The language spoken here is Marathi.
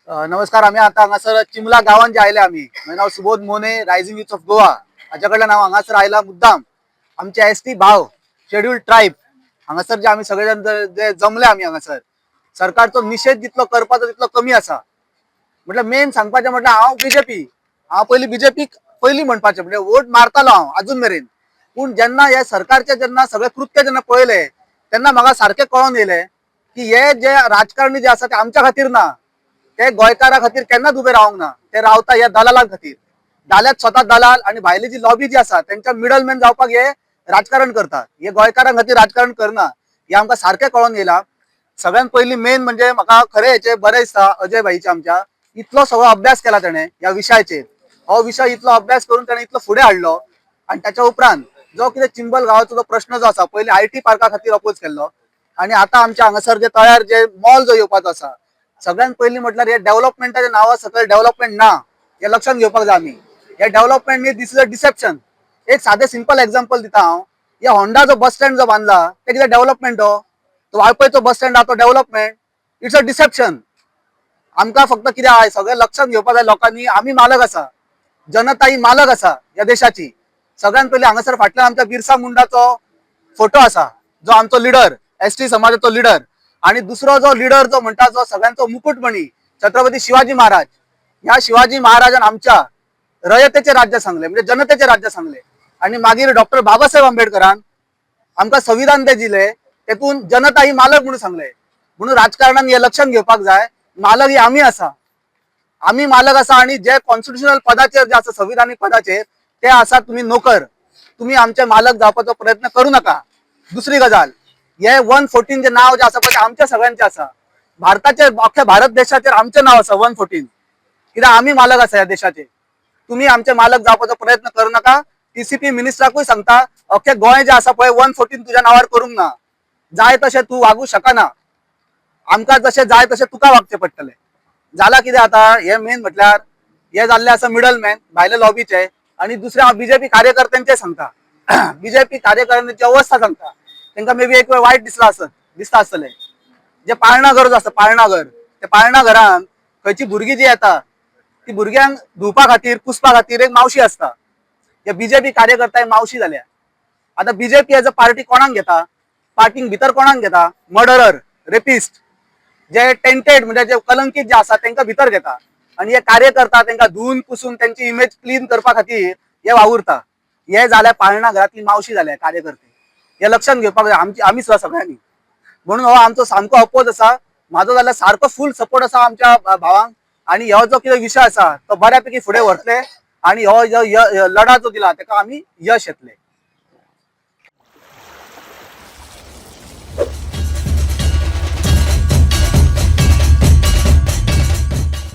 नमस्कार. आम्ही आता हांगासर चिमला गावात जे आयले आम्ही. माझे नाव सुबोध मोने, रायझिंग युथ ऑफ गोवा. हाच्याकडल्यान हांव हांगासर आयला मुद्दाम आमचे एसटी भाव शेड्यूल्ड ट्रायब हांगासर जे आम्ही सगळेजण जे जमले आम्ही हांगासर सरकारचो निषेध जितलो करपाचो तितलो कमी आसा. म्हटल्यार मेन सांगपाचें म्हटल्यार हांव बीजेपी हांव पयलीं म्हणपाचें म्हणजे वोट मारतालो हांव अजून मेरेन. पूण जेन्ना हे सरकारचे जेन्ना सगळे कृत्य जेन्ना पळयले तेन्ना म्हाका सारकें कळोन येयलें की हे जे राजकारणी जे आसा ते आमच्या खातीर ना, ते गोंयकारा खातीर केन्नाच उबे रावंक ना. ते रावता ह्या दलालां खातीर. दाल्यात स्वता दलाल आणि भायली जी लॉबी जी आसा त्यांच्या मिडलमॅन जावपाक हे राजकारण करतात. हे गोंयकारां खातीर राजकारण करना हे आमकां सारकें कळोन येयलां. सगळ्यात पयलीं मेन म्हणजे म्हाका खरें हेचे बरें दिसता अजय भाईचे आमच्या इतलो सगळो अभ्यास केला तेणें ह्या विशयाचेर. हो विशय इतलो अभ्यास करून तेणें इतलो फुडें हाडलो. आणि त्याच्या उपरांत जो कितें चिंबल गांवाचो जो प्रश्न जो आसा पयलीं आयटी पार्का खातीर अपोज केल्लो आणि आता आमच्या हांगासर जे तळ्यार जे मॉल जो येवपाचो आसा सगळ्यात पयलीं म्हटल्यार हे डेव्हलपमेंटाच्या नांवा सकयल डेव्हलपमेंट ना हे लक्षात घेवपाक जाय आमी. हे डेव्हलपमेंट न्ही, दिस इज अ डिसेप्शन. एक सादें सिंपल एग्जांपल दिता हांव. हे होंडा जो बस स्टँड जो बांदला ते कितें डेव्हलपमेंट हो? तो वाळपयचो बस स्टँड आहा तो डेव्हलपमेंट? It's a deception. आमकां फक्त कितें आहा सगळें लक्षात घेवपाक जाय लोकांनी. आमी मालक आसा, जनता ही मालक आसा ह्या देशाची. सगळ्यात पयलीं हांगासर फाटल्यान आमच्या बिरसा मुंडाचो फोटो आसा जो आमचो लिडर, एसटी समाजाचो लिडर. आणि दुसरो जो लिडर जो म्हणटा जो सगळ्यांचो मुकुटमणी छत्रपती शिवाजी महाराज. ह्या शिवाजी महाराजान आमच्या रयतेचे राज्य सांगले म्हणजे जनतेचे राज्य सांगले. आणि मागीर डॉक्टर बाबासाहेब आंबेडकरान आमकां संविधान ते दिले तेतून जनता ही मालक म्हणून सांगले. म्हणून राजकारणान हे लक्षात घेवपाक जाय मालक ही आमी आसा. आमी मालक आसा आणि जे कॉन्स्टिट्युशनल पदाचेर जे आसा संविधानीक पदाचेर ते आसा तुम्ही नोकर. तुम्ही आमचे मालक जावपाचो प्रयत्न करू नका. दुसरी गजाल हे 114 जे नाव जे आसा पळय ते आमच्या सगळ्यांचे आसा. भारताचे अख्ख्या भारत देशाचेर आमचे नाव आसा 114. कित्याक आमी मालक आसा ह्या देशाचे. तुम्ही आमचे मालक जावपाचो प्रयत्न करू नका. टीसीपी मिनिस्टराकूय सांगता अख्खे गोंय जे आसा पळय 114 तुज्या नावार करूंक ना. जाय तशें तूं वागू शकना. आमकां जशें जाय तशें तुका वागचें पडटलें. जाला कितें आता हे मेन म्हटल्यार हे जाल्ले आसा मिडलमॅन भायले लॉबीचे. आणि दुसरे हांव बीजेपी कार्यकर्त्यांचे सांगता. बीजेपी कार्यकर्त्यांची अवस्था सांगता. तांकां मे बी एक वेळ वायट दिसता आसतलें. जे पाळणा घर जो आसा पाळणा घर ते पाळणा घरान खंयची भुरगीं जी येता ती भुरग्यांक धुवपा खातीर पुसपा खातीर एक मावशी आसता. हे बीजेपी कार्यकर्ता मावशी जाल्या. आता बीजेपी एज अ पार्टी कोणाक घेता? पार्टीक भितर कोणाक घेता? मर्डरर, रेपिस्ट, जे टेंटेड म्हणजे जे कलंकित जे आसा तांकां भितर घेता. आणि हे कार्यकर्ता तांकां धुवन पुसून त्यांची इमेज क्लीन करपा खातीर हे वावुरता. हे जाल्या पाळणा घरातली मावशी जाल्या कार्यकर्ते. हे लक्षात घेवपाक जाय आमी सुद्दां सगळ्यांनी. म्हणून हो आमचो सामको अपोज आसा. म्हाजो जाल्यार सारको फूल सपोर्ट आसा आमच्या भावांक. आणि हो जो कितें विशय आसा तो बऱ्यापैकी फुडें व्हरतले आणि हो जो लढा जो दिला ताका आमी यश येतले.